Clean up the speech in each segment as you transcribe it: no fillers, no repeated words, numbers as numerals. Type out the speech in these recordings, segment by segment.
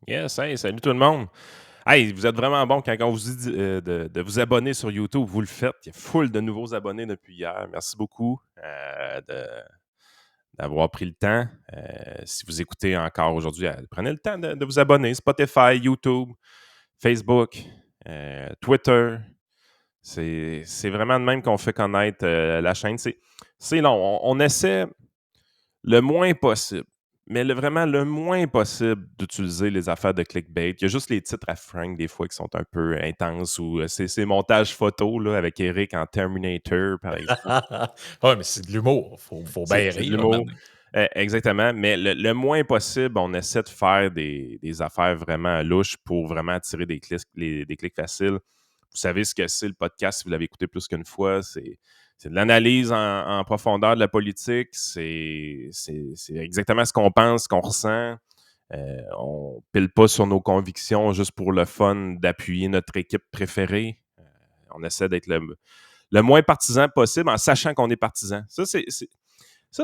Yes, hey, salut tout le monde. Hey, vous êtes vraiment bon quand on vous dit de vous abonner sur YouTube, vous le faites. Il y a full de nouveaux abonnés depuis hier. Merci beaucoup d'avoir pris le temps. Si vous écoutez encore aujourd'hui, prenez le temps de vous abonner. Spotify, YouTube, Facebook, Twitter. C'est vraiment de même qu'on fait connaître la chaîne. C'est long. On essaie le moins possible. Mais vraiment le moins possible d'utiliser les affaires de clickbait. Il y a juste les titres à Frank, des fois, qui sont un peu intenses ou ces montages photos là, avec Eric en Terminator, par exemple. Ouais, mais c'est de l'humour. Faut bien C'est de rire, un moment l'humour. donné. Exactement. Mais le moins possible, on essaie de faire des affaires vraiment louches pour vraiment attirer des clics faciles. Vous savez ce que c'est le podcast, si vous l'avez écouté plus qu'une fois. C'est de l'analyse en profondeur de la politique. C'est exactement ce qu'on pense, ce qu'on ressent. On pile pas sur nos convictions juste pour le fun d'appuyer notre équipe préférée. On essaie d'être le moins partisan possible en sachant qu'on est partisan. Ça,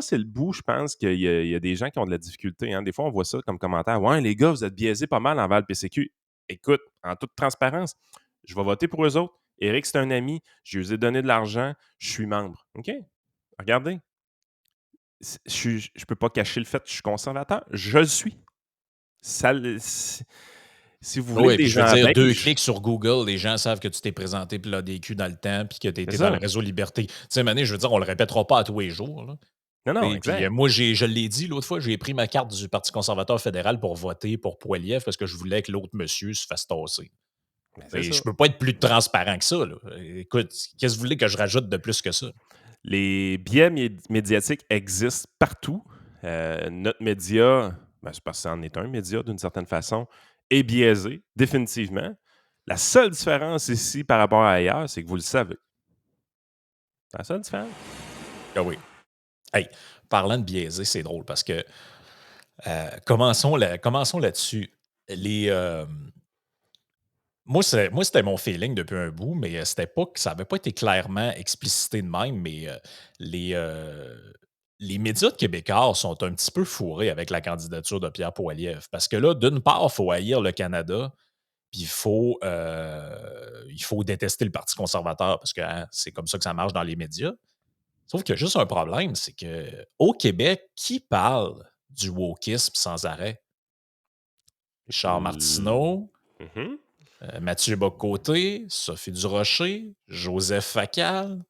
c'est le bout, je pense qu'il y a des gens qui ont de la difficulté. Hein. Des fois, on voit ça comme commentaire. Ouais, les gars, vous êtes biaisés pas mal envers le PCQ. Écoute, en toute transparence, je vais voter pour eux autres. Éric, c'est un ami. Je lui ai donné de l'argent. Je suis membre. OK? Regardez. Je ne peux pas cacher le fait que je suis conservateur. Je le suis. Ça, si vous voulez que Oui, des puis je veux gens dire, 2 beigent, clics sur Google, les gens savent que tu t'es présenté pour l'ADQ dans le temps, puis que tu c'est étais dans le ça. réseau Liberté. Tu sais, Mané, je veux dire, on le répétera pas à tous les jours. Là. Non, non, Et puis exact. moi, je l'ai dit l'autre fois, j'ai pris ma carte du Parti conservateur fédéral pour voter pour Poiliev parce que je voulais que l'autre monsieur se fasse tasser. Mais c'est Et ça. je peux pas être plus transparent que ça. Là. Écoute, qu'est-ce que vous voulez que je rajoute de plus que ça? Les biais médiatiques existent partout. Notre média, c'est parce que c'en est un média d'une certaine façon, est biaisé, définitivement. La seule différence ici par rapport à ailleurs, c'est que vous le savez. C'est la seule différence. Ah oui. Hey, parlant de biaisé, c'est drôle parce que commençons là-dessus. Les, moi, c'était mon feeling depuis un bout, mais c'était pas que ça n'avait pas été clairement explicité de même, mais les, euh, les médias de Québécois sont un petit peu fourrés avec la candidature de Pierre Poilievre. Parce que là, d'une part, il faut haïr le Canada, puis il faut détester le Parti conservateur, parce que hein, c'est comme ça que ça marche dans les médias. Sauf qu'il y a juste un problème, c'est que au Québec, qui parle du wokisme sans arrêt? Richard Martineau, Mhm. Mathieu Bock-Côté, Sophie Durocher, Joseph Facal,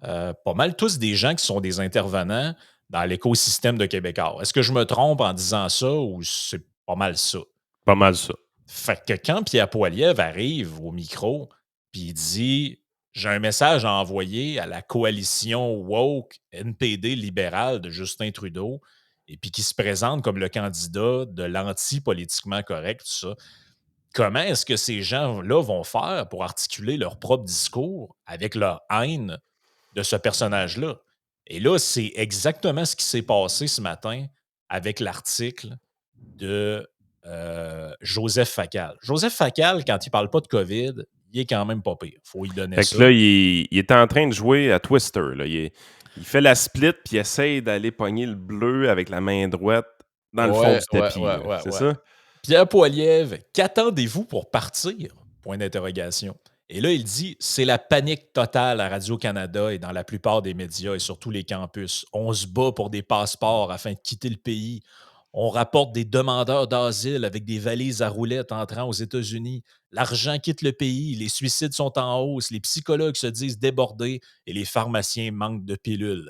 pas mal tous des gens qui sont des intervenants dans l'écosystème de Québécois. Est-ce que je me trompe en disant ça ou c'est pas mal ça? Pas mal ça. Fait que quand Pierre Poilievre arrive au micro, puis il dit j'ai un message à envoyer à la coalition woke NPD libérale de Justin Trudeau, et puis qui se présente comme le candidat de l'anti-politiquement correct, tout ça. Comment est-ce que ces gens-là vont faire pour articuler leur propre discours avec leur haine de ce personnage-là? Et là, c'est exactement ce qui s'est passé ce matin avec l'article de Joseph Facal. Joseph Facal, quand il parle pas de COVID, il est quand même pas pire. Faut lui donner Fait que ça. là, il est en train de jouer à Twister. Là. Il fait la split puis il essaye d'aller pogner le bleu avec la main droite dans le fond Ouais, du ouais, tapis. ouais, Là. ouais, C'est ouais. ça? Pierre Poilievre, qu'attendez-vous pour partir? Point d'interrogation. Et là, il dit, c'est la panique totale à Radio-Canada et dans la plupart des médias et sur tous les campus. On se bat pour des passeports afin de quitter le pays. On rapporte des demandeurs d'asile avec des valises à roulettes entrant aux États-Unis. L'argent quitte le pays, les suicides sont en hausse, les psychologues se disent débordés et les pharmaciens manquent de pilules.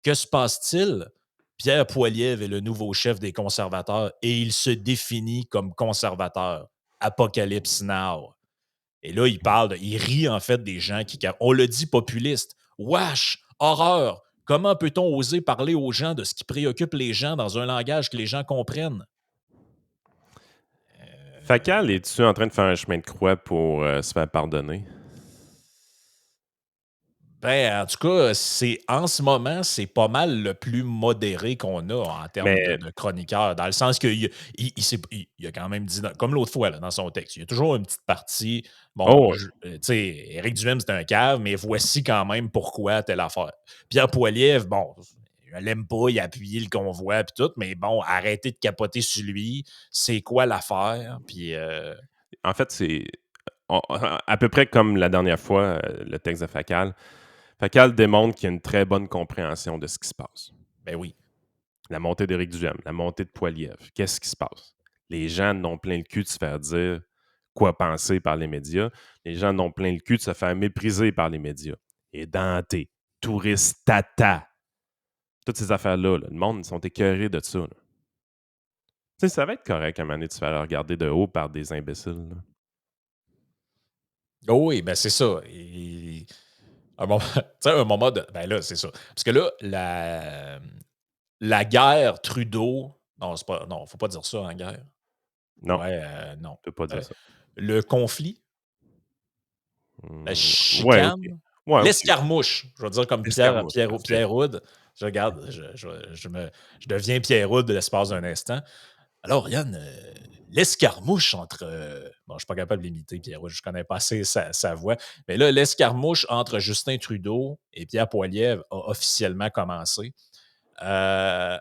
Que se passe-t-il? Pierre Poilievre est le nouveau chef des conservateurs et il se définit comme conservateur. Apocalypse Now. Et là, il rit en fait des gens qui. On le dit populiste. Wesh! Horreur! Comment peut-on oser parler aux gens de ce qui préoccupe les gens dans un langage que les gens comprennent? Facal, es-tu en train de faire un chemin de croix pour se faire pardonner? Ben, en tout cas, en ce moment, c'est pas mal le plus modéré qu'on a en termes Mais de chroniqueur, dans le sens qu'il il a quand même dit, comme l'autre fois là, dans son texte, il y a toujours une petite partie, bon, oh, tu sais, Éric Duhem, c'est un cave, mais voici quand même pourquoi telle affaire. Pierre Poilievre, bon, il y a eu l'aime pas, il a appuyé le convoi, puis tout, mais bon, arrêtez de capoter sur lui. C'est quoi l'affaire? Puis. En fait, c'est à peu près comme la dernière fois, le texte de Facal. Facal démontre qu'il y a une très bonne compréhension de ce qui se passe. Ben oui. La montée d'Éric Duhem, la montée de Poilievre. Qu'est-ce qui se passe? Les gens n'ont plein le cul de se faire dire quoi penser par les médias. Les gens n'ont plein le cul de se faire mépriser par les médias. Édenté, touriste tata. Toutes ces affaires-là, le monde, ils sont écœurés de ça. Tu sais, ça va être correct à un moment donné de se faire regarder de haut par des imbéciles. Là. Oh oui, ben c'est ça. Un moment de. Ben là, c'est ça. Parce que là, la guerre Trudeau. Non, c'est pas. Non, faut pas dire ça en guerre. Non, Ouais, non. tu peux pas dire ça. Le conflit, la Ouais, OK. chicane, Ouais, OK. l'escarmouche. Je vais dire comme L'escarmouche, parfait. Pierre Houd. Je regarde, je deviens Pierre Houd de l'espace d'un instant. Alors, Yann, l'escarmouche entre. Bon, je ne suis pas capable d'imiter Pierre Houd, je ne connais pas assez sa voix. Mais là, l'escarmouche entre Justin Trudeau et Pierre Poilievre a officiellement commencé. Il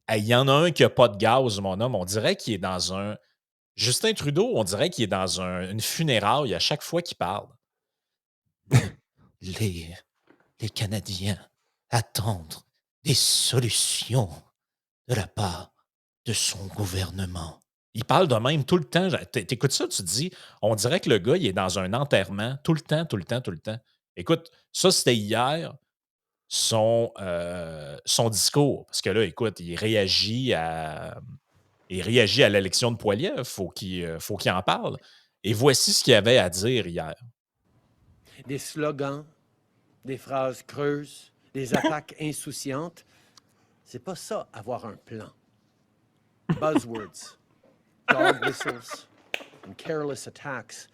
y en a un qui n'a pas de gaz, mon homme. On dirait qu'il est dans un. Justin Trudeau, on dirait qu'il est dans une funéraille à chaque fois qu'il parle. Les, les Canadiens attendent des solutions de la part de son gouvernement. Il parle de même tout le temps. T'écoutes ça, tu te dis, on dirait que le gars, il est dans un enterrement tout le temps, tout le temps, tout le temps. Écoute, ça, c'était hier, son discours. Parce que là, écoute, il réagit à l'élection de Poilievre. Faut qu'il en parle. Et voici ce qu'il avait à dire hier. Des slogans, des phrases creuses, des attaques insouciantes. C'est pas ça, avoir un plan. Buzzwords, dog whistles, and careless attacks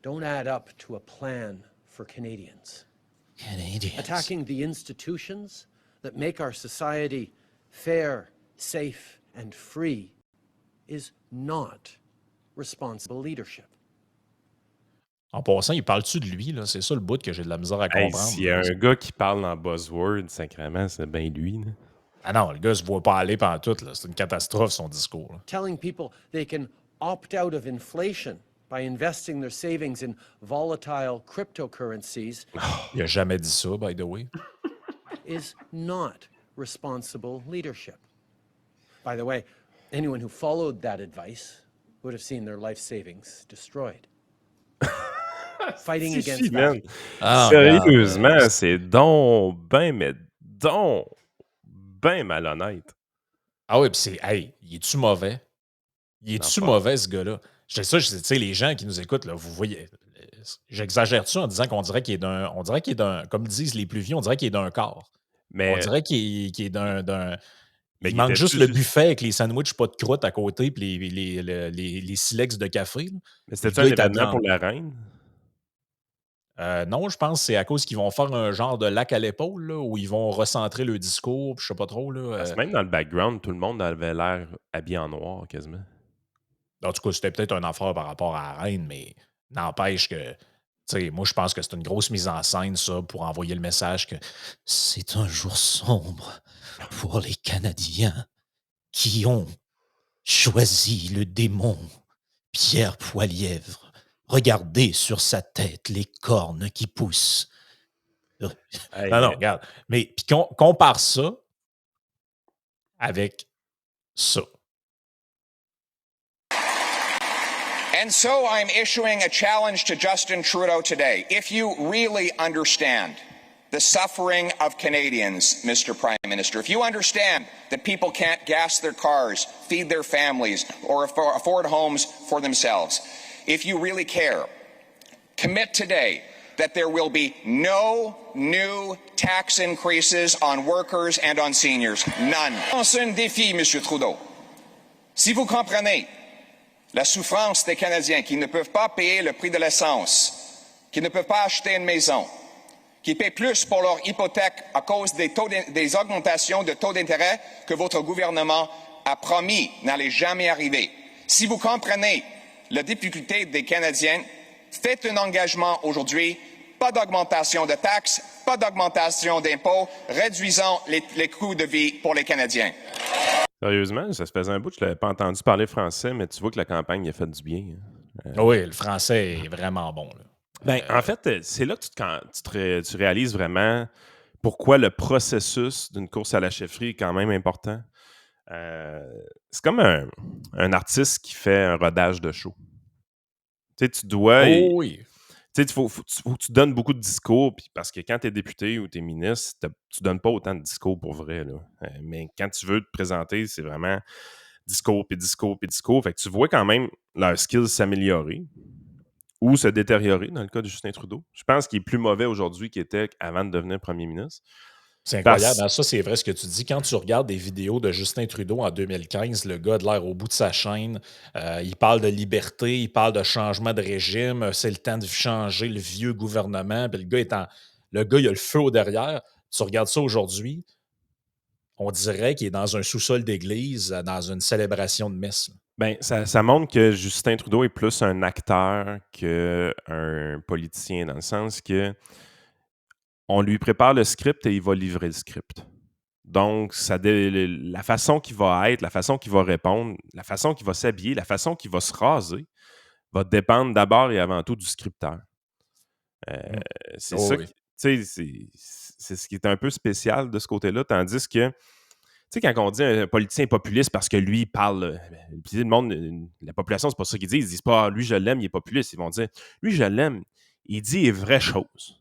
don't add up to a plan for Canadians. Attacking the institutions that make our society fair, safe, and free is not responsible leadership. En passant, il parle-tu de lui? Là? C'est ça le bout que j'ai de la misère à comprendre. S'il y a un gars qui parle en buzzword, sacrément, c'est bien lui. Là. Ah non, le gars se voit pas aller pendant tout. C'est une catastrophe, son discours. Là. Telling people they can opt out of inflation by investing their savings in volatile cryptocurrencies. Il a jamais dit ça, by the way. Is not responsible leadership. By the way, anyone who followed that advice would have seen their life savings destroyed. Fighting against that. Sérieusement, c'est mais ben malhonnête. Ah oui, puis c'est, hey, il est-tu mauvais? Il est-tu mauvais, ce gars-là? Tu sais, les gens qui nous écoutent, là, vous voyez, j'exagère-tu en disant qu'on dirait qu'il est d'un, comme disent les plus vieux, on dirait qu'il est d'un corps. Mais, on dirait qu'il est d'un. Mais il manque juste le buffet avec les sandwichs pas de croûte à côté puis les silex de café. Là. Mais c'était un événement pour la reine? Non, je pense que c'est à cause qu'ils vont faire un genre de lac à l'épaule là, où ils vont recentrer le discours, je sais pas trop. Là, Parce que même dans le background, tout le monde avait l'air habillé en noir quasiment. En tout cas, c'était peut-être un affaire par rapport à la reine, mais n'empêche que, tu sais, moi, je pense que c'est une grosse mise en scène, ça, pour envoyer le message que c'est un jour sombre pour les Canadiens qui ont choisi le démon Pierre Poilievre. Regardez sur sa tête les cornes qui poussent. Hey, non, regarde. Mais puis compare ça avec ça. And so I'm issuing a challenge to Justin Trudeau today. If you really understand the suffering of Canadians, Mr. Prime Minister, if you understand that people can't gas their cars, feed their families, or afford homes for themselves, if you really care, commit today that there will be no new tax increases on workers and on seniors. None. C'est un défi, Monsieur Trudeau. Si vous comprenez la souffrance des Canadiens qui ne peuvent pas payer le prix de l'essence, qui ne peuvent pas acheter une maison, qui paient plus pour leur hypothèque à cause des augmentations de taux d'intérêt que votre gouvernement a promis n'allait jamais arriver. Si vous comprenez la difficulté des Canadiens, faites un engagement aujourd'hui pas d'augmentation de taxes, pas d'augmentation d'impôts, réduisons les coûts de vie pour les Canadiens. Sérieusement, ça se faisait un bout que je ne l'avais pas entendu parler français, mais tu vois que la campagne a fait du bien. Oui, le français est vraiment bon. Là. En fait, c'est là que tu réalises vraiment pourquoi le processus d'une course à la chefferie est quand même important. C'est comme un artiste qui fait un rodage de show. Tu sais, tu dois. Oh oui. Tu sais, faut que tu donnes beaucoup de discours, parce que quand tu es député ou tu es ministre, tu donnes pas autant de discours pour vrai. Là. Mais quand tu veux te présenter, c'est vraiment discours, puis discours, puis discours. Fait que tu vois quand même leurs skills s'améliorer ou se détériorer dans le cas de Justin Trudeau. Je pense qu'il est plus mauvais aujourd'hui qu'il était avant de devenir premier ministre. C'est incroyable. Ça, c'est vrai ce que tu dis. Quand tu regardes des vidéos de Justin Trudeau en 2015, le gars a de l'air au bout de sa chaîne. Il parle de liberté, il parle de changement de régime. C'est le temps de changer le vieux gouvernement. Puis le gars, il a le feu au derrière. Tu regardes ça aujourd'hui, on dirait qu'il est dans un sous-sol d'église, dans une célébration de messe. Ça montre que Justin Trudeau est plus un acteur qu'un politicien, dans le sens que on lui prépare le script et il va livrer le script. Donc, la façon qu'il va être, la façon qu'il va répondre, la façon qu'il va s'habiller, la façon qu'il va se raser, va dépendre d'abord et avant tout du scripteur. C'est ça oui. c'est ce qui est un peu spécial de ce côté-là, tandis que, tu sais, quand on dit un politicien populiste parce que lui, il parle, puis le monde, la population, c'est pas ça qu'ils disent. Ils disent pas, lui, je l'aime, il est populiste. Ils vont dire, lui, je l'aime, il dit les vraies choses.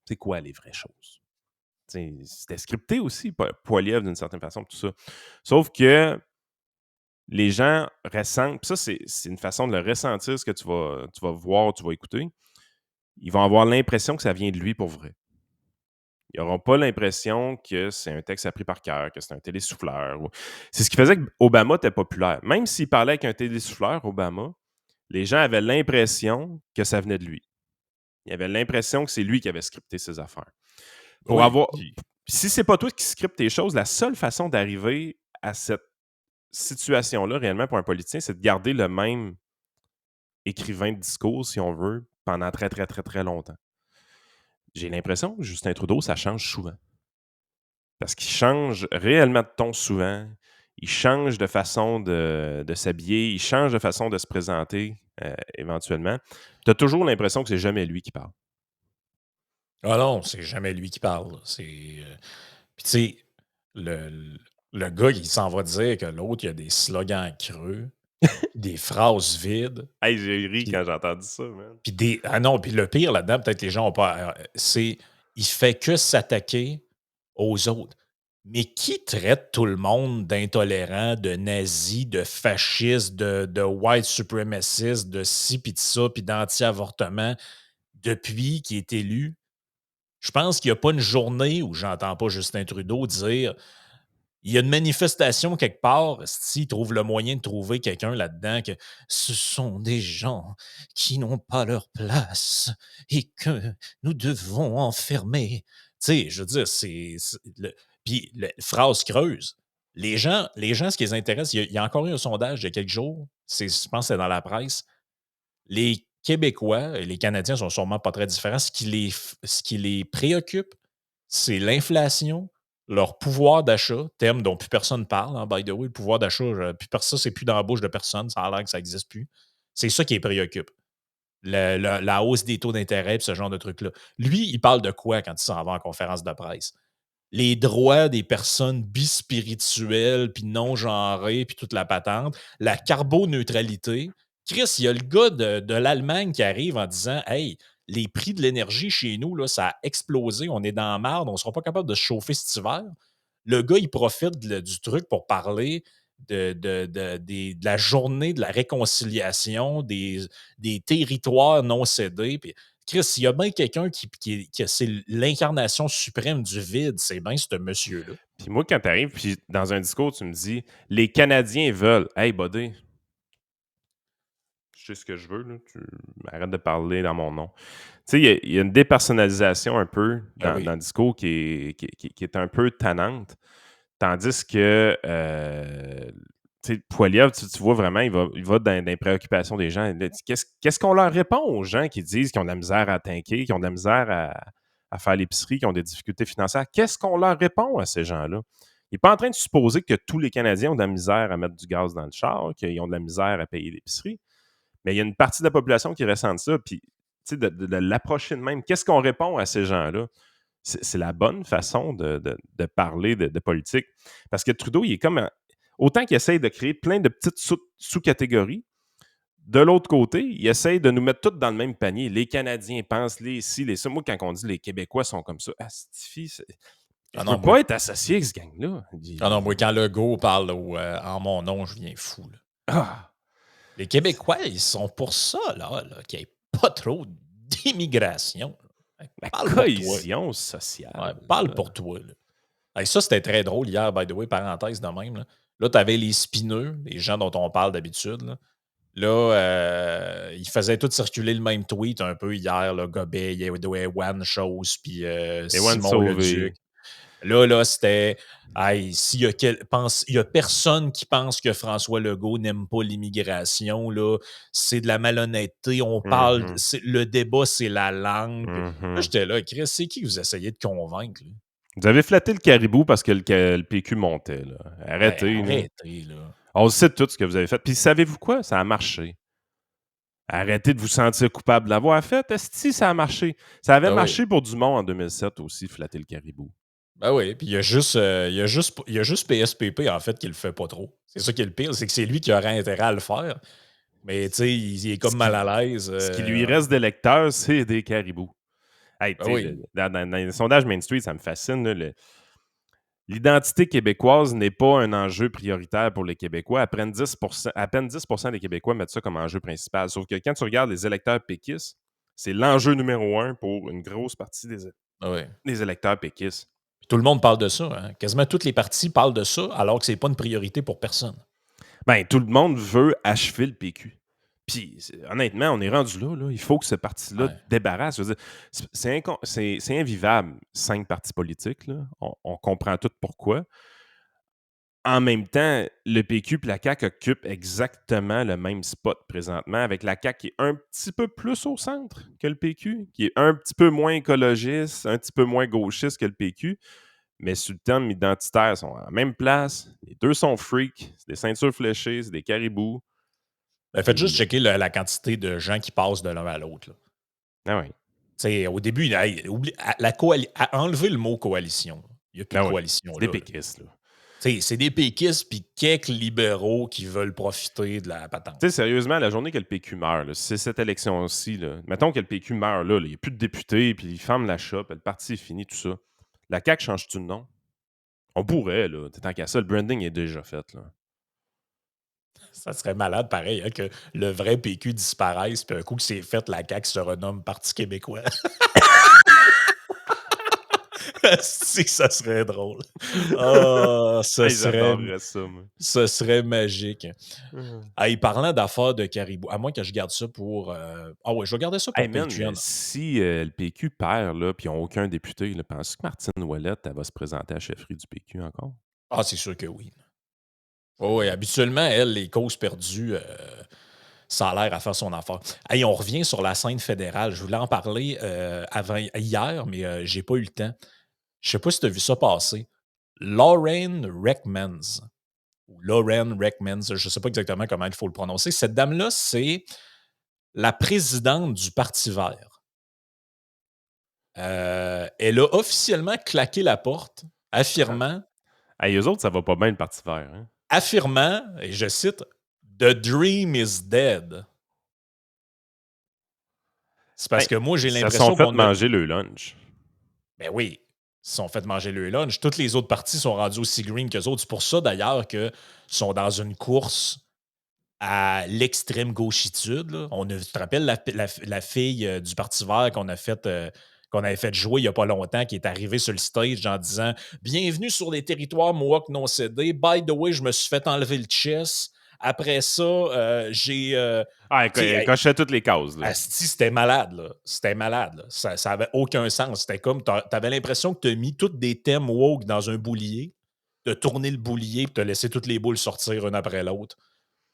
C'est quoi les vraies choses? C'était scripté aussi, Poilievre d'une certaine façon, tout ça. Sauf que les gens ressentent, puis ça, c'est une façon de le ressentir, ce que tu vas voir, tu vas écouter. Ils vont avoir l'impression que ça vient de lui pour vrai. Ils n'auront pas l'impression que c'est un texte appris par cœur, que c'est un télésouffleur. C'est ce qui faisait qu'Obama était populaire. Même s'il parlait avec un télésouffleur, Obama, les gens avaient l'impression que ça venait de lui. Ils avaient l'impression que c'est lui qui avait scripté ses affaires. Si c'est pas toi qui scripte tes choses, la seule façon d'arriver à cette situation-là, réellement, pour un politicien, c'est de garder le même écrivain de discours, si on veut, pendant très, très, très, très longtemps. J'ai l'impression que Justin Trudeau, ça change souvent. Parce qu'il change réellement de ton souvent. Il change de façon de s'habiller. Il change de façon de se présenter, éventuellement. Tu as toujours l'impression que c'est jamais lui qui parle. Ah non, c'est jamais lui qui parle. Puis tu sais, le gars, il s'en va dire que l'autre, il a des slogans creux, des phrases vides. Hey, j'ai ri Puis- quand j'ai entendu ça, man. Ah non, puis le pire là-dedans, peut-être les gens n'ont pas. C'est il fait que s'attaquer aux autres. Mais qui traite tout le monde d'intolérant, de nazi, de fasciste, de white supremaciste, de ci puis de ça, puis d'anti-avortement depuis qu'il est élu? Je pense qu'il n'y a pas une journée où j'entends pas Justin Trudeau dire il y a une manifestation quelque part, s'il trouve le moyen de trouver quelqu'un là-dedans, que ce sont des gens qui n'ont pas leur place et que nous devons enfermer. Tu sais, je veux dire, puis, phrase creuse. Les gens, ce qui les intéresse, il y a encore eu un sondage il y a quelques jours, je pense que c'est dans la presse. Les Québécois et les Canadiens sont sûrement pas très différents. Ce qui les préoccupe, c'est l'inflation, leur pouvoir d'achat, thème dont plus personne parle, by the way, le pouvoir d'achat, ça, c'est plus dans la bouche de personne, ça a l'air que ça n'existe plus. C'est ça qui les préoccupe. La hausse des taux d'intérêt et ce genre de trucs-là. Lui, il parle de quoi quand il s'en va en conférence de presse? Les droits des personnes bispirituelles, puis non-genrées, puis toute la patente, la carboneutralité. Chris, il y a le gars de l'Allemagne qui arrive en disant « Hey, les prix de l'énergie chez nous, là, ça a explosé, on est dans la merde, on ne sera pas capable de se chauffer cet hiver. » Le gars, il profite du truc pour parler de la journée de la réconciliation, des territoires non cédés. Puis, Chris, s'il y a bien quelqu'un qui c'est l'incarnation suprême du vide, c'est bien ce monsieur-là. Puis moi, quand tu arrives, puis dans un discours, tu me dis « Les Canadiens veulent. » Hey, buddy, je sais ce que je veux, là. Tu arrête de parler dans mon nom. Tu sais, il y a une dépersonnalisation un peu dans le discours qui est un peu tannante. Tandis que, tu Poilievre, tu vois vraiment, il va dans les préoccupations des gens. Qu'est-ce qu'on leur répond aux gens qui disent qu'ils ont de la misère à tanker, qui ont de la misère à faire l'épicerie, qui ont des difficultés financières? Qu'est-ce qu'on leur répond à ces gens-là? Il n'est pas en train de supposer que tous les Canadiens ont de la misère à mettre du gaz dans le char, qu'ils ont de la misère à payer l'épicerie. Mais il y a une partie de la population qui ressent ça. Puis, de l'approcher de même. Qu'est-ce qu'on répond à ces gens-là? C'est la bonne façon de parler de politique. Parce que Trudeau, il est comme... Autant qu'il essaye de créer plein de petites sous-catégories, de l'autre côté, il essaye de nous mettre tous dans le même panier. Les Canadiens pensent, les ci, les ça. Moi, quand on dit les Québécois sont comme ça, je ne veux pas être associé avec ce gang-là. Non, moi, quand Legault parle en mon nom, je viens fou. Là. Ah! Les Québécois, ils sont pour ça, là qu'il n'y ait pas trop d'immigration. La cohésion sociale. Ouais, parle pour toi. Là. Hey, ça, c'était très drôle hier, by the way, parenthèse de même. Là, tu avais les spineux, les gens dont on parle d'habitude. Là, ils faisaient tout circuler le même tweet un peu hier. Là, Gobet, Ewan Chose, puis Simon Leduc. Là, c'était... Hey, s'il y a personne qui pense que François Legault n'aime pas l'immigration, là, c'est de la malhonnêteté. On parle... Le débat, c'est la langue. Là, j'étais là, Chris, c'est qui vous essayez de convaincre? Là? Vous avez flatté le caribou parce que le PQ montait. Là. Arrêtez. Arrêtez, là. On sait tout ce que vous avez fait. Puis savez-vous quoi? Ça a marché. Arrêtez de vous sentir coupable de l'avoir fait. Est-ce que ça a marché? Ça avait marché pour Dumont en 2007 aussi, flatter le caribou. Ben oui, puis il y a juste PSPP, en fait, qui le fait pas trop. C'est ça qui est le pire, c'est que c'est lui qui aurait intérêt à le faire. Mais tu sais, il est comme mal à l'aise. Ce qui lui reste d'électeurs, c'est des caribous. Hey, dans les sondages Main Street, ça me fascine. Là, l'identité québécoise n'est pas un enjeu prioritaire pour les Québécois. À peine 10% des Québécois mettent ça comme enjeu principal. Sauf que quand tu regardes les électeurs péquistes, c'est l'enjeu numéro 1 pour une grosse partie des électeurs péquistes. Tout le monde parle de ça. Hein? Quasiment toutes les partis parlent de ça, alors que c'est pas une priorité pour personne. Ben, tout le monde veut achever le PQ. Puis, honnêtement, on est rendu là. Il faut que ce parti-là débarrasse. Je veux dire, c'est invivable, 5 partis politiques. Là. On comprend tout pourquoi. En même temps, le PQ et la CAQ occupent exactement le même spot présentement, avec la CAQ qui est un petit peu plus au centre que le PQ, qui est un petit peu moins écologiste, un petit peu moins gauchiste que le PQ. Mais sur le terme identitaire, ils sont à la même place. Les deux sont freaks. C'est des ceintures fléchées, c'est des caribous. Ben, faites juste checker la quantité de gens qui passent de l'un à l'autre. Là. Ah oui. T'sais, au début, enlever le mot coalition. Il n'y a plus de coalition. C'est des péquistes. Là. C'est des péquistes puis quelques libéraux qui veulent profiter de la patente. T'sais, sérieusement, la journée que le PQ meurt, c'est cette élection-ci. Mettons que le PQ meurt là, il n'y a plus de députés, puis ils ferment la shop, le parti est fini, tout ça. La CAQ change-tu de nom? On pourrait, là. Tant qu'à ça, le branding est déjà fait. Là. Ça serait malade, pareil, hein, que le vrai PQ disparaisse, puis un coup que c'est fait, la CAQ se renomme Parti québécois. Si, ça serait drôle. Oh, ça serait magique. Hey, parlant d'affaires de caribou, à moins que je garde ça pour... Ah ouais, je vais garder ça pour Patreon. Si le PQ perd, là, puis ils n'ont aucun député, penses-tu que Martine Ouellette, elle va se présenter à la chefferie du PQ encore? Ah, c'est sûr que oui. Oh, oui, habituellement, elle, les causes perdues, ça a l'air à faire son affaire. Hey, on revient sur la scène fédérale. Je voulais en parler hier, mais j'ai pas eu le temps. Je sais pas si tu as vu ça passer. Lauren Reckmans. Je sais pas exactement comment il faut le prononcer. Cette dame-là, c'est la présidente du Parti vert. Elle a officiellement claqué la porte, affirmant... Hey, eux autres, ça va pas bien le Parti vert. Hein? Affirmant, et je cite, « The dream is dead ». C'est parce que moi, j'ai l'impression qu'on... Ils se sont fait manger le lunch. Ben oui, ils se sont fait manger le lunch. Toutes les autres parties sont rendues aussi green qu'eux autres. C'est pour ça, d'ailleurs, qu'ils sont dans une course à l'extrême gauchitude. Là. Tu te rappelles la fille du Parti vert qu'on avait fait jouer il n'y a pas longtemps, qui est arrivée sur le stage en disant « Bienvenue sur les territoires Mohawk non cédés. By the way, je me suis fait enlever le chest. Après ça, j'ai... elle cochait toutes les cases. Asti, c'était malade. Là. C'était malade. Là. Ça n'avait aucun sens. C'était comme... T'avais l'impression que tu as mis tous des thèmes woke dans un boulier. de tourner le boulier et de laisser toutes les boules sortir une après l'autre.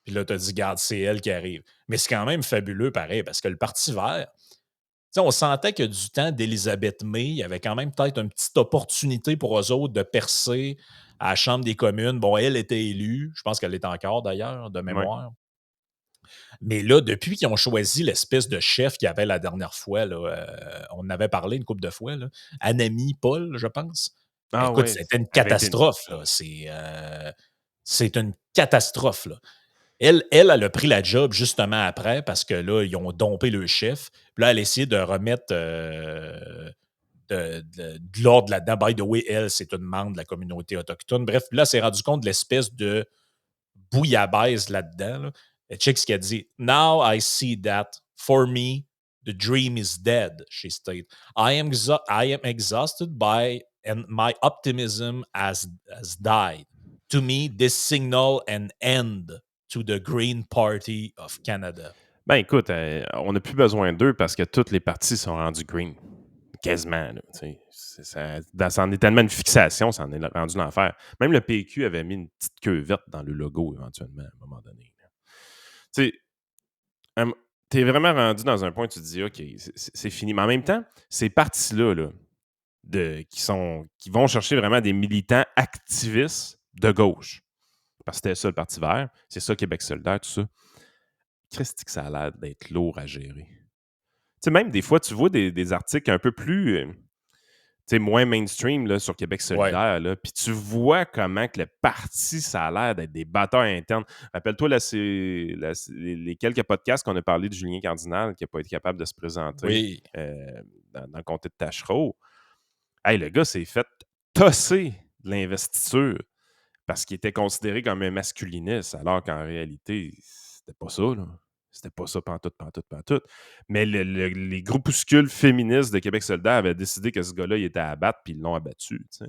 Puis là, tu as dit, garde, c'est elle qui arrive. Mais c'est quand même fabuleux, pareil, parce que le Parti vert, on sentait que du temps d'Élisabeth May, il y avait quand même peut-être une petite opportunité pour eux autres de percer à la Chambre des communes. Bon, elle était élue. Je pense qu'elle l'est encore, d'ailleurs, de Ouais. mémoire. Mais là, depuis qu'ils ont choisi l'espèce de chef qu'il y avait la dernière fois, là, on en avait parlé une couple de fois, là, Anami Paul, je pense. Ah Écoute, ouais, c'était une avait été catastrophe. Là. C'est une catastrophe. Là. Elle a pris la job justement après parce que là, ils ont dompé le chef. Puis là, elle a essayé de remettre de l'ordre là-dedans. By the way, elle, c'est une membre de la communauté autochtone. Bref, puis là, elle s'est rendu compte de l'espèce de bouillabaisse là-dedans. Là. Et check ce qu'elle dit. Now I see that, for me, the dream is dead, she stated. I am exhausted by, and my optimism has died. To me, this signal an end to the Green Party of Canada. Ben écoute, on n'a plus besoin d'eux parce que tous les partis sont rendus green. Quasiment. Là, ça en est tellement une fixation, ça en est rendu l'enfer. Même le PQ avait mis une petite queue verte dans le logo éventuellement à un moment donné. Tu sais, t'es vraiment rendu dans un point où tu te dis, OK, c'est fini. Mais en même temps, ces partis-là, qui vont chercher vraiment des militants activistes de gauche, parce que c'était ça le Parti vert, c'est ça Québec solidaire, tout ça. Christ, que ça a l'air d'être lourd à gérer. Tu sais, même des fois, tu vois des articles un peu plus, moins mainstream là, sur Québec solidaire, puis tu vois comment que le parti, ça a l'air d'être des batailles internes. Rappelle-toi les quelques podcasts qu'on a parlé de Julien Cardinal qui n'a pas été capable de se présenter dans le comté de Tachereau. Hey, le gars s'est fait tosser de l'investiture parce qu'il était considéré comme un masculiniste, alors qu'en réalité, c'était pas ça, là. C'était pas ça, pantoute. Mais les groupuscules féministes de Québec solidaire avaient décidé que ce gars-là, il était à abattre, puis ils l'ont abattu. Tu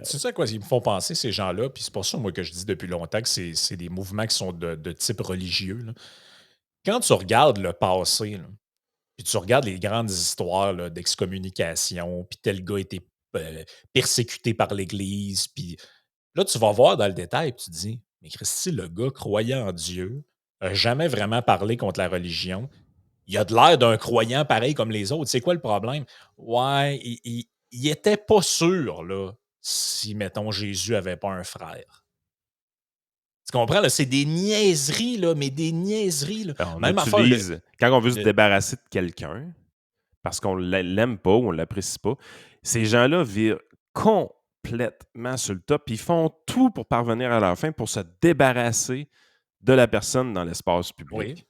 sais à quoi ils me font penser, ces gens-là? Puis c'est pour ça, moi, que je dis depuis longtemps que c'est des mouvements qui sont de type religieux. Là. Quand tu regardes le passé, là, puis tu regardes les grandes histoires là, d'excommunication, puis tel gars a été persécuté par l'Église, puis là, tu vas voir dans le détail, puis tu te dis, mais Christy, le gars croyait en Dieu, n'a jamais vraiment parlé contre la religion, il a de l'air d'un croyant pareil comme les autres. C'est quoi le problème? Ouais, il était pas sûr, là, si, mettons, Jésus avait pas un frère. Tu comprends? Là? C'est des niaiseries, là, mais des niaiseries. Là. On Même utilise, quand on veut se débarrasser de quelqu'un, parce qu'on l'aime pas ou on l'apprécie pas, ces gens-là virent complètement sur le top, puis ils font tout pour parvenir à leur fin, pour se débarrasser de la personne dans l'espace public. Oui.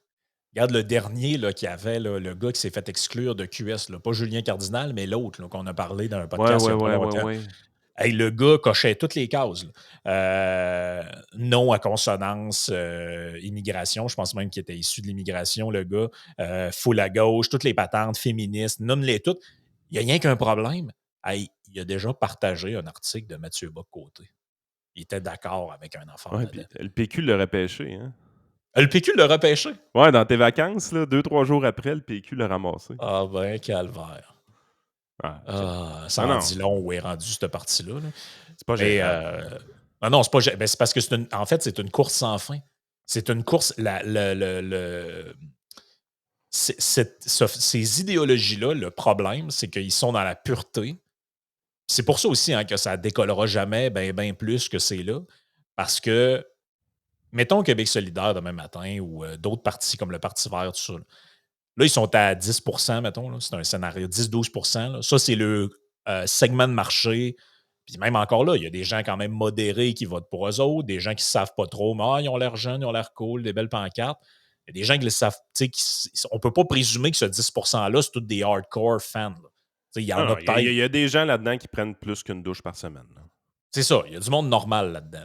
Regarde le dernier là, qu'il y avait, là, le gars qui s'est fait exclure de QS. Là. Pas Julien Cardinal, mais l'autre là, qu'on a parlé dans un podcast il y a pas longtemps. Hey, le gars cochait toutes les cases. Non à consonance, immigration. Je pense même qu'il était issu de l'immigration, le gars. Full à gauche, toutes les patentes, féministes, nomme-les toutes. Il n'y a rien qu'un problème. Hey, il a déjà partagé un article de Mathieu Bock-Côté. Il était d'accord avec un enfant. Ouais, puis le PQ l'aurait pêché, hein? Le PQ l'a repêché? Ouais, dans tes vacances, 2-3 jours après, le PQ l'a ramassé. Ah ben, calvaire. Ça en dit long où est rendu cette partie-là. Là. C'est pas gérable. Non, c'est pas gérable. C'est parce que en fait, c'est une course sans fin. C'est une course. Ces idéologies-là, le problème, c'est qu'ils sont dans la pureté. C'est pour ça aussi que ça ne décollera jamais bien plus que c'est là. Parce que, mettons Québec solidaire demain matin ou d'autres partis comme le Parti vert, tout ça. Là, ils sont à 10 mettons. Là. C'est un scénario 10-12 là. Ça, c'est le segment de marché. Puis même encore là, il y a des gens quand même modérés qui votent pour eux autres, des gens qui ne savent pas trop, mais ils ont l'air jeunes, ils ont l'air cool, des belles pancartes. Il y a des gens qui le savent. On ne peut pas présumer que ce 10 %-là, c'est tous des hardcore fans. Il y en a peut-être. Il y a des gens là-dedans qui prennent plus qu'une douche par semaine. Là. C'est ça, il y a du monde normal là-dedans.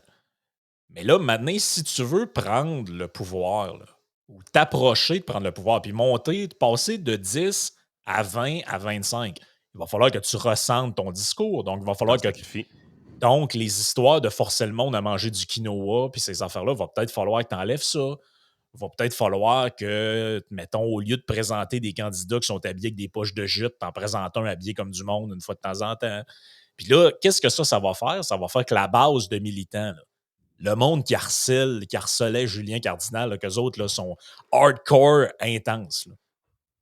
Mais là, maintenant, si tu veux prendre le pouvoir, là, ou t'approcher de prendre le pouvoir, puis monter, passer de 10 à 20 à 25, il va falloir que tu ressentes ton discours. Donc, il va falloir que... Donc, les histoires de forcer le monde à manger du quinoa, puis ces affaires-là, il va peut-être falloir que tu enlèves ça. Il va peut-être falloir que, mettons, au lieu de présenter des candidats qui sont habillés avec des poches de jute, t'en présentes un habillé comme du monde une fois de temps en temps. Puis là, qu'est-ce que ça va faire? Ça va faire que la base de militants, là, le monde qui harcelait Julien Cardinal, qu'eux autres là, sont hardcore intenses. Là.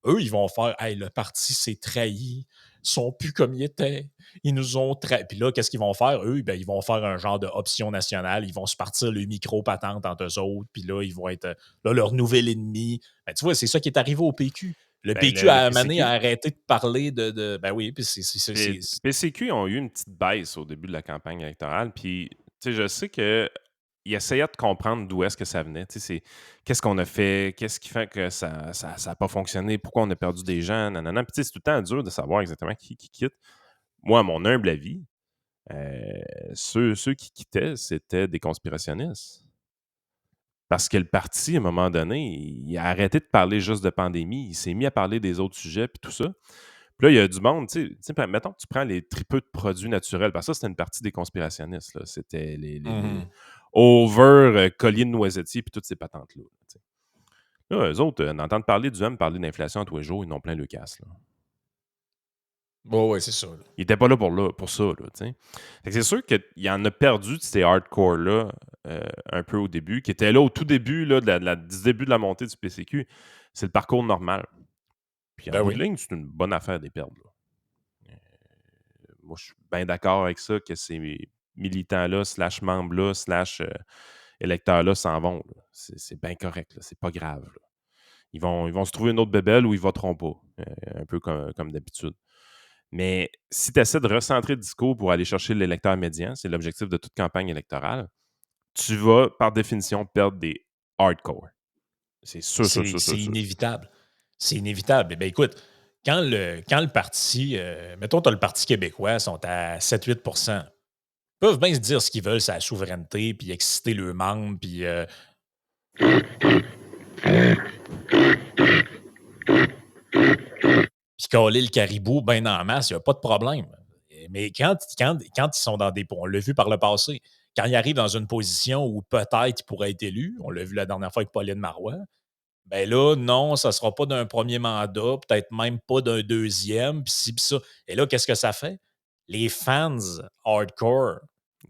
Eux, ils vont faire hey, le parti s'est trahi, ils sont plus comme ils étaient, ils nous ont trahi. Puis là, qu'est-ce qu'ils vont faire? Eux, ben, ils vont faire un genre d'option nationale, ils vont se partir le micro-patente entre eux autres, puis là, ils vont être là, leur nouvel ennemi. Ben, tu vois, c'est ça qui est arrivé au PQ. Le Ben, PQ, à le un moment donné, PCQ, a arrêté de parler de ben oui, puis PCQ ont eu une petite baisse au début de la campagne électorale. Puis, tu sais, je sais que ils essayaient de comprendre d'où est-ce que ça venait. Tu sais, qu'est-ce qu'on a fait, qu'est-ce qui fait que ça n'a pas fonctionné, pourquoi on a perdu des gens, nanana. Puis, tu sais, c'est tout le temps dur de savoir exactement qui quitte. Moi, à mon humble avis, ceux qui quittaient, c'était des conspirationnistes. Parce que le parti, à un moment donné, il a arrêté de parler juste de pandémie, il s'est mis à parler des autres sujets puis tout ça. Puis là, il y a du monde, tu sais, mettons que tu prends les tripeux de produits naturels, parce que ça, c'était une partie des conspirationnistes, là. C'était les over colliers de noisettiers puis toutes ces patentes-là. Tu sais. Là, eux autres, d'entendre parler du homme parler d'inflation tous les jours, ils n'ont plein le casse, là. ouais, c'est ça. Là. Ils n'étaient pas là pour ça, là, tu sais. Fait que c'est sûr qu'il y en a perdu de ces hardcore-là un peu au début, qui étaient là au tout début là, du début de la montée du PCQ. C'est le parcours normal. Puis en Ben bout de oui. ligne, c'est une bonne affaire des perdre. Là. Moi, je suis bien d'accord avec ça que ces militants-là, slash membres-là, slash électeurs-là s'en vont. Là. C'est bien correct. Là. C'est pas grave. Là. Ils vont se trouver une autre bébelle où ils voteront pas. Un peu comme d'habitude. Mais si tu essaies de recentrer le discours pour aller chercher l'électeur médian, c'est l'objectif de toute campagne électorale, tu vas, par définition, perdre des hardcore. C'est sûr. C'est inévitable. C'est inévitable. Eh bien, écoute, quand le parti, mettons, tu as le Parti québécois, ils sont à 7-8 ils peuvent bien se dire ce qu'ils veulent, c'est la souveraineté, puis exciter leurs membres, puis caler le caribou bien en masse, il n'y a pas de problème. Mais quand ils sont dans des... On l'a vu par le passé, quand ils arrivent dans une position où peut-être ils pourraient être élus, on l'a vu la dernière fois avec Pauline Marois, ben là, non, ça ne sera pas d'un premier mandat, peut-être même pas d'un deuxième, puis ci, puis ça. Et là, qu'est-ce que ça fait? Les fans hardcore,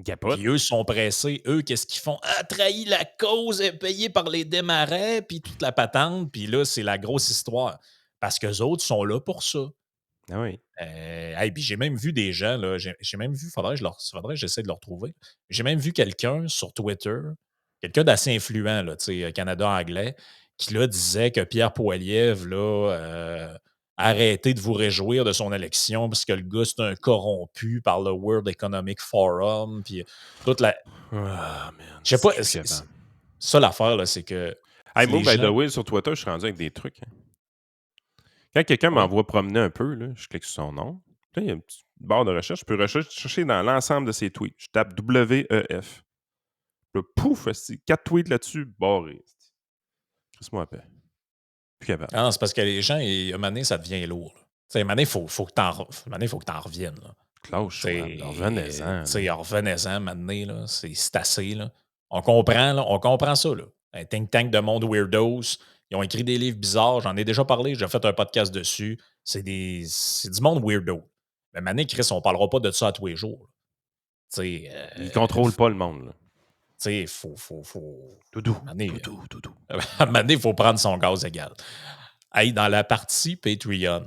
Capote. puis eux sont pressés. Eux, qu'est-ce qu'ils font? Ah, trahi la cause, est payé par les démarrais, puis toute la patente. Puis là, c'est la grosse histoire. Parce qu'eux autres sont là pour ça. Ah oui. Hey, puis j'ai même vu des gens, là, j'ai même vu, faudrait que j'essaie de le retrouver. J'ai même vu quelqu'un sur Twitter, quelqu'un d'assez influent, là, Canada anglais, qui là disait que Pierre Poilievre, là, arrêtez de vous réjouir de son élection parce que le gars, c'est un corrompu par le World Economic Forum. Puis toute la. Ah, man. Je sais pas. C'est Ça, l'affaire, là, c'est que. Hey, moi, les by the gens. way, sur Twitter, je suis rendu avec des trucs. Hein. Quand quelqu'un Ouais. m'envoie promener un peu, là, je clique sur son nom. Là, il y a une petite barre de recherche. Je peux chercher dans l'ensemble de ses tweets. Je tape WEF. Là, pouf, 4 tweets là-dessus, barré. Laisse-moi paix. Plus capable. Ah non, c'est parce que les gens, à un moment donné, ça devient lourd. Tu sais, à un moment donné, faut que t'en reviennes. Là. Cloche, revenez-en. Revenez-en, un moment donné, là, c'est assez. Là. On comprend ça. Là. Un think tank de monde weirdos, ils ont écrit des livres bizarres, j'en ai déjà parlé, j'ai fait un podcast dessus. C'est du monde weirdo. Mais maintenant, Chris, on parlera pas de ça à tous les jours. Ils contrôlent pas le monde. Là. Tu sais, faut... Doudou. À un moment donné, il faut prendre son gaz égal. Hey, dans la partie Patreon,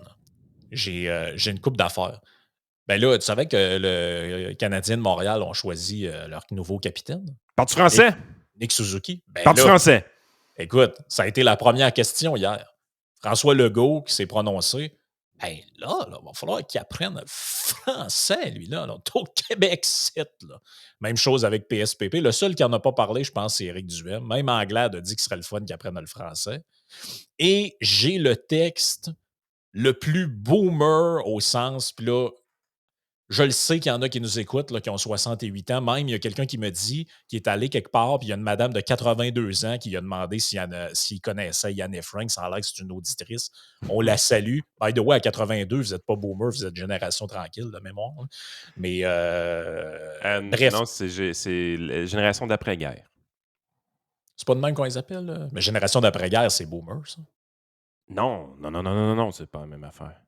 j'ai une coupe d'affaires. Ben là, tu savais que le Canadien de Montréal ont choisi leur nouveau capitaine? Parles-tu français? Nick Suzuki. Ben Parles-tu là, français? écoute, ça a été la première question hier. François Legault qui s'est prononcé. Ben là, il va falloir qu'il apprenne le français, lui, là. T'es au Québec, là. Même chose avec PSPP. Le seul qui n'en a pas parlé, je pense, c'est Éric Duhem. Même Anglade a dit que ce serait le fun qu'il apprenne le français. Et j'ai le texte le plus boomer au sens, puis là, je le sais qu'il y en a qui nous écoutent, là, qui ont 68 ans. Même, il y a quelqu'un qui me dit qu'il est allé quelque part, puis il y a une madame de 82 ans qui a demandé s'il connaissait Yann et Frank. Ça a l'air que c'est une auditrice. On la salue. By the way, à 82, vous n'êtes pas boomer, vous êtes génération tranquille de mémoire. Hein. Mais bref. Non, c'est la génération d'après-guerre. C'est pas de même qu'on les appelle, là. Mais génération d'après-guerre, c'est boomer, ça. Non, c'est pas la même affaire.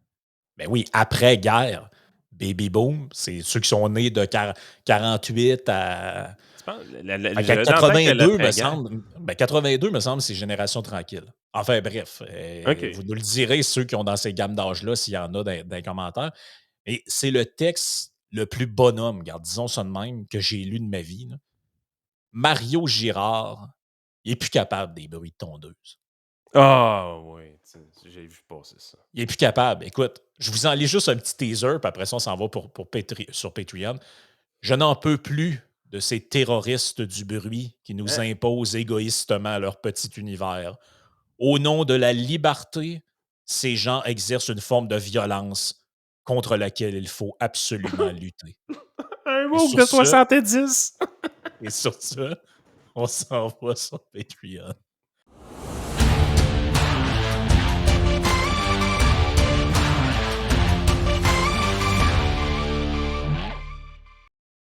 Ben oui, après-guerre. baby boom, c'est ceux qui sont nés de 48 à... Tu penses, Fait que j'entends que 82, me l'après-guerre. semble, 82, me semble, c'est Génération Tranquille. Enfin, bref, OK. vous nous le direz, ceux qui ont dans ces gammes d'âge-là, s'il y en a dans les commentaires. Et c'est le texte le plus bonhomme, regarde, disons ça de même, que j'ai lu de ma vie. Là. Mario Girard, il est plus capable des bruits de tondeuse. Ah, oui, j'ai vu passer ça. Il est plus capable. Écoute, je vous en lis juste un petit teaser, puis après ça, on s'en va sur Patreon. Je n'en peux plus de ces terroristes du bruit qui nous imposent égoïstement leur petit univers. Au nom de la liberté, ces gens exercent une forme de violence contre laquelle il faut absolument lutter. Un Et mot sur de ce- 70! Et sur ça, on s'en va sur Patreon.